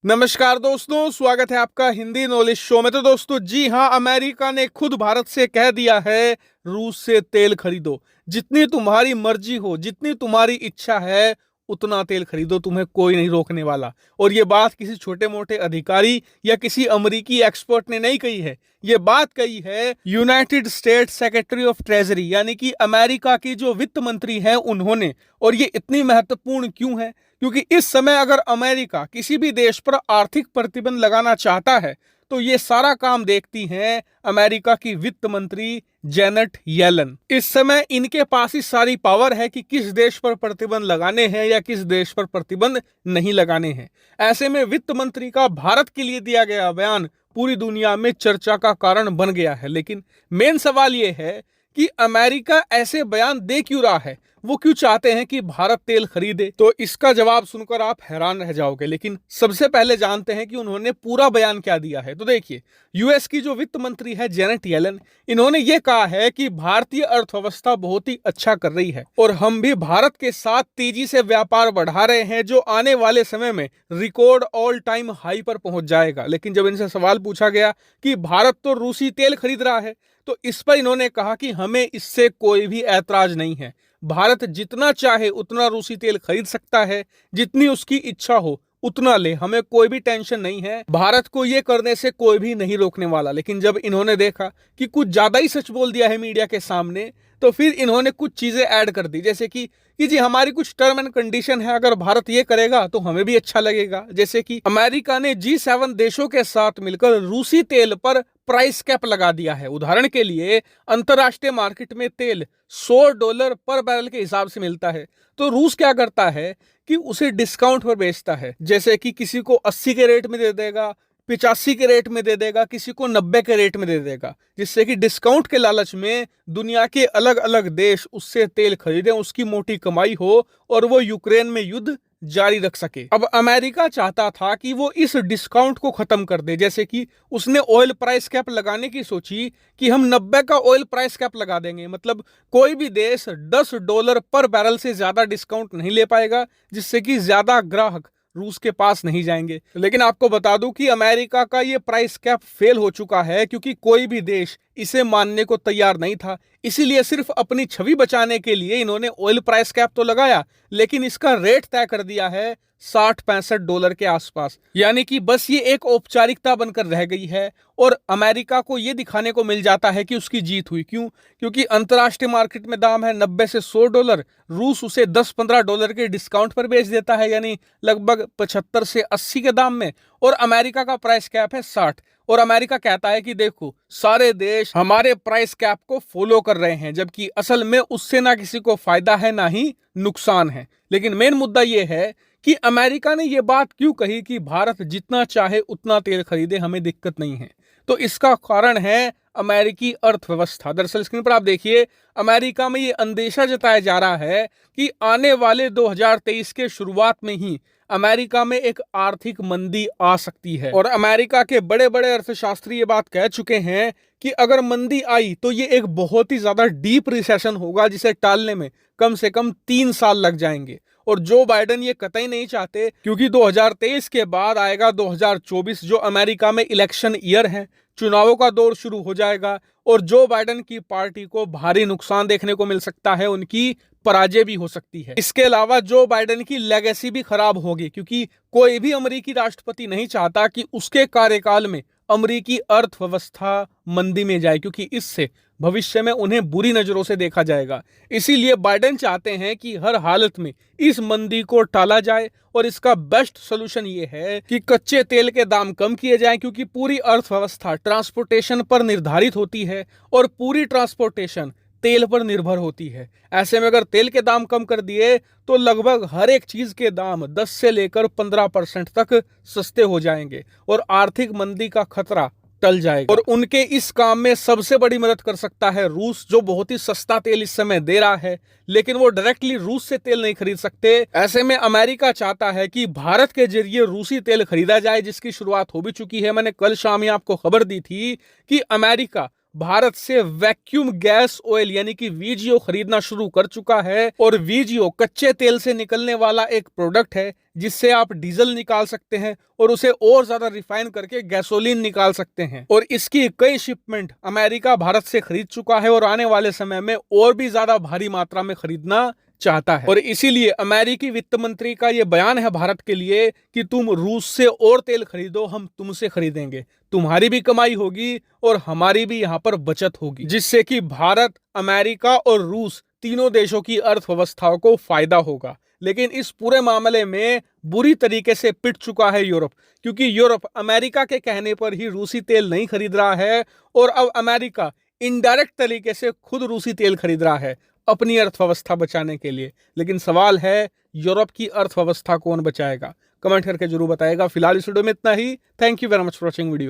नमस्कार दोस्तों, स्वागत है आपका हिंदी नॉलेज शो में। तो दोस्तों जी हाँ, अमेरिका ने खुद भारत से कह दिया है रूस से तेल खरीदो, जितनी तुम्हारी मर्जी हो, जितनी तुम्हारी इच्छा है उतना तेल खरीदो, तुम्हें कोई नहीं रोकने वाला। और ये बात किसी छोटे मोटे अधिकारी या किसी अमेरिकी एक्सपर्ट ने नहीं कही है, ये बात कही है United state secretary of treasury यानी कि अमेरिका की जो वित्त मंत्री है उन्होंने। और ये इतनी महत्वपूर्ण क्यों है? क्योंकि इस समय अगर अमेरिका किसी भी देश पर आर्थिक प्रतिबंध लगाना चाहता है तो ये सारा काम देखती हैं अमेरिका की वित्त मंत्री जेनेट येलन। इस समय इनके पास ही सारी पावर है कि किस देश पर प्रतिबंध लगाने हैं या किस देश पर प्रतिबंध नहीं लगाने हैं। ऐसे में वित्त मंत्री का भारत के लिए दिया गया बयान पूरी दुनिया में चर्चा का कारण बन गया है। लेकिन मेन सवाल यह है कि अमेरिका ऐसे बयान दे क्यों रहा है, वो क्यों चाहते हैं कि भारत तेल खरीदे? तो इसका जवाब सुनकर आप हैरान रह जाओगे। लेकिन सबसे पहले जानते हैं कि उन्होंने पूरा बयान क्या दिया है। तो देखिए, यूएस की जो वित्त मंत्री है जेनेट येलन, इन्होंने ये कहा है कि भारतीय अर्थव्यवस्था बहुत ही अच्छा कर रही है और हम भी भारत के साथ तेजी से व्यापार बढ़ा रहे हैं, जो आने वाले समय में रिकॉर्ड ऑल टाइम हाई पर पहुंच जाएगा। लेकिन जब इनसे सवाल पूछा गया कि भारत तो रूसी तेल खरीद रहा है, तो इस पर इन्होंने कहा कि हमें इससे कोई भी ऐतराज नहीं है। भारत जितना चाहे उतना रूसी तेल खरीद सकता है, जितनी उसकी इच्छा हो उतना ले, हमें कोई भी टेंशन नहीं है, भारत को ये करने से कोई भी नहीं रोकने वाला। लेकिन जब इन्होंने देखा कि कुछ ज्यादा ही सच बोल दिया है मीडिया के सामने, तो फिर इन्होंने कुछ चीजें ऐड कर दी, जैसे कि जी हमारी कुछ टर्म एंड कंडीशन है, अगर भारत ये करेगा तो हमें भी अच्छा लगेगा। जैसे कि अमेरिका ने G7 देशों के साथ मिलकर रूसी तेल पर प्राइस कैप लगा दिया है। उदाहरण के लिए अंतरराष्ट्रीय मार्केट में तेल $100 पर बैरल के हिसाब से मिलता है, तो रूस क्या करता है कि उसे डिस्काउंट पर बेचता है। जैसे कि किसी को 80 के रेट में दे देगा, 85 के रेट में दे देगा, किसी को 90 के रेट में दे देगा, जिससे कि डिस्काउंट के लालच में दुनिया के अलग अलग देश उससे तेल खरीदें, उसकी मोटी कमाई हो और वो यूक्रेन में युद्ध जारी रख सके। अब अमेरिका चाहता था कि वो इस डिस्काउंट को खत्म कर दे। जैसे कि उसने ऑयल प्राइस कैप लगाने की सोची कि हम 90 का ऑयल प्राइस कैप लगा देंगे, मतलब कोई भी देश $10 पर बैरल से ज्यादा डिस्काउंट नहीं ले पाएगा, जिससे कि ज्यादा ग्राहक रूस के पास नहीं जाएंगे। लेकिन आपको बता दूं कि अमेरिका का ये प्राइस कैप फेल हो चुका है, क्योंकि कोई भी देश इसे मानने को तैयार नहीं था। इसीलिए सिर्फ अपनी छवि बचाने के लिए इन्होंने ऑयल प्राइस कैप तो लगाया, लेकिन इसका रेट तय कर दिया है $60-65 के आसपास। यानी कि बस ये एक औपचारिकता बनकर रह गई है और अमेरिका को ये दिखाने को मिल जाता है कि उसकी जीत हुई। क्यों? क्योंकि अंतरराष्ट्रीय मार्केट में दाम है $90 से $100, रूस उसे $10-15 के डिस्काउंट पर बेच देता है, यानी लगभग 75 से 80 के दाम में, और अमेरिका का प्राइस कैप है 60। और अमेरिका कहता है कि देखो, सारे देश हमारे प्राइस कैप को फॉलो कर रहे हैं, जबकि असल में उससे ना किसी को फायदा है ना ही नुकसान है। लेकिन मेन मुद्दा यह है कि अमेरिका ने यह बात क्यों कही कि भारत जितना चाहे उतना तेल खरीदे, हमें दिक्कत नहीं है। तो इसका कारण है अमेरिकी अर्थव्यवस्था। दरअसल स्क्रीन पर आप देखिए, अमेरिका में ये अंदेशा जताया जा रहा है कि आने वाले 2023 के शुरुआत में ही अमेरिका में एक आर्थिक मंदी आ सकती है। और अमेरिका के बड़े बड़े अर्थशास्त्री ये बात कह चुके हैं कि अगर मंदी आई तो ये एक बहुत ही ज्यादा डीप रिसेशन होगा, जिसे टालने में कम से कम 3 साल लग जाएंगे। और जो बाइडेन ये कतई नहीं चाहते, क्योंकि 2023 के बाद आएगा 2024, जो अमेरिका में इलेक्शन ईयर है, चुनावों का दौर शुरू हो जाएगा और जो बाइडेन की पार्टी को भारी नुकसान देखने को मिल सकता है, उनकी पराजय भी हो सकती है। इसके अलावा जो बाइडेन की लेगेसी भी खराब होगी, क्योंकि कोई भी अमेरिकी राष्ट्रपति नहीं चाहता कि उसके कार्यकाल में अमेरिकी अर्थव्यवस्था मंदी में जाए, क्योंकि इससे भविष्य में उन्हें बुरी नजरों से देखा जाएगा। इसीलिए बाइडेन चाहते हैं कि हर हालत में इस मंदी को टाला जाए और इसका बेस्ट सोल्यूशन ये है कि कच्चे तेल के दाम कम किए जाएं, क्योंकि पूरी अर्थव्यवस्था ट्रांसपोर्टेशन पर निर्धारित होती है और पूरी ट्रांसपोर्टेशन तेल पर निर्भर होती है। ऐसे में अगर तेल के दाम कम कर दिए तो लगभग हर एक चीज के दाम 10 से लेकर 15% तक सस्ते हो जाएंगे और आर्थिक मंदी का खतरा टल जाएगा। और उनके इस काम में सबसे बड़ी मदद कर सकता है रूस, जो बहुत ही सस्ता तेल इस समय दे रहा है, लेकिन वो डायरेक्टली रूस से तेल नहीं खरीद सकते। ऐसे में अमेरिका चाहता है कि भारत के जरिए रूसी तेल खरीदा जाए, जिसकी शुरुआत हो भी चुकी है। मैंने कल शाम ही आपको खबर दी थी कि अमेरिका भारत से वैक्यूम गैस ऑयल यानी कि वीजीओ खरीदना शुरू कर चुका है। और वीजीओ कच्चे तेल से निकलने वाला एक प्रोडक्ट है जिससे आप डीजल निकाल सकते हैं और उसे और ज्यादा रिफाइन करके गैसोलीन निकाल सकते हैं। और इसकी कई शिपमेंट अमेरिका भारत से खरीद चुका है और आने वाले समय में और भी ज्यादा भारी मात्रा में खरीदना चाहता है। और इसीलिए अमेरिकी वित्त मंत्री का यह बयान है भारत के लिए कि तुम रूस से और तेल खरीदो, हम तुमसे खरीदेंगे, तुम्हारी भी कमाई होगी और हमारी भी यहाँ पर बचत होगी, जिससे कि भारत, अमेरिका और रूस तीनों देशों की अर्थव्यवस्थाओं को फायदा होगा। लेकिन इस पूरे मामले में बुरी तरीके से पिट चुका है यूरोप, क्योंकि यूरोप अमेरिका के कहने पर ही रूसी तेल नहीं खरीद रहा है और अब अमेरिका इनडायरेक्ट तरीके से खुद रूसी तेल खरीद रहा है अपनी अर्थव्यवस्था बचाने के लिए। लेकिन सवाल है, यूरोप की अर्थव्यवस्था कौन बचाएगा? कमेंट करके जरूर बताएगा। फिलहाल इस वीडियो में इतना ही। Thank you very much for watching video.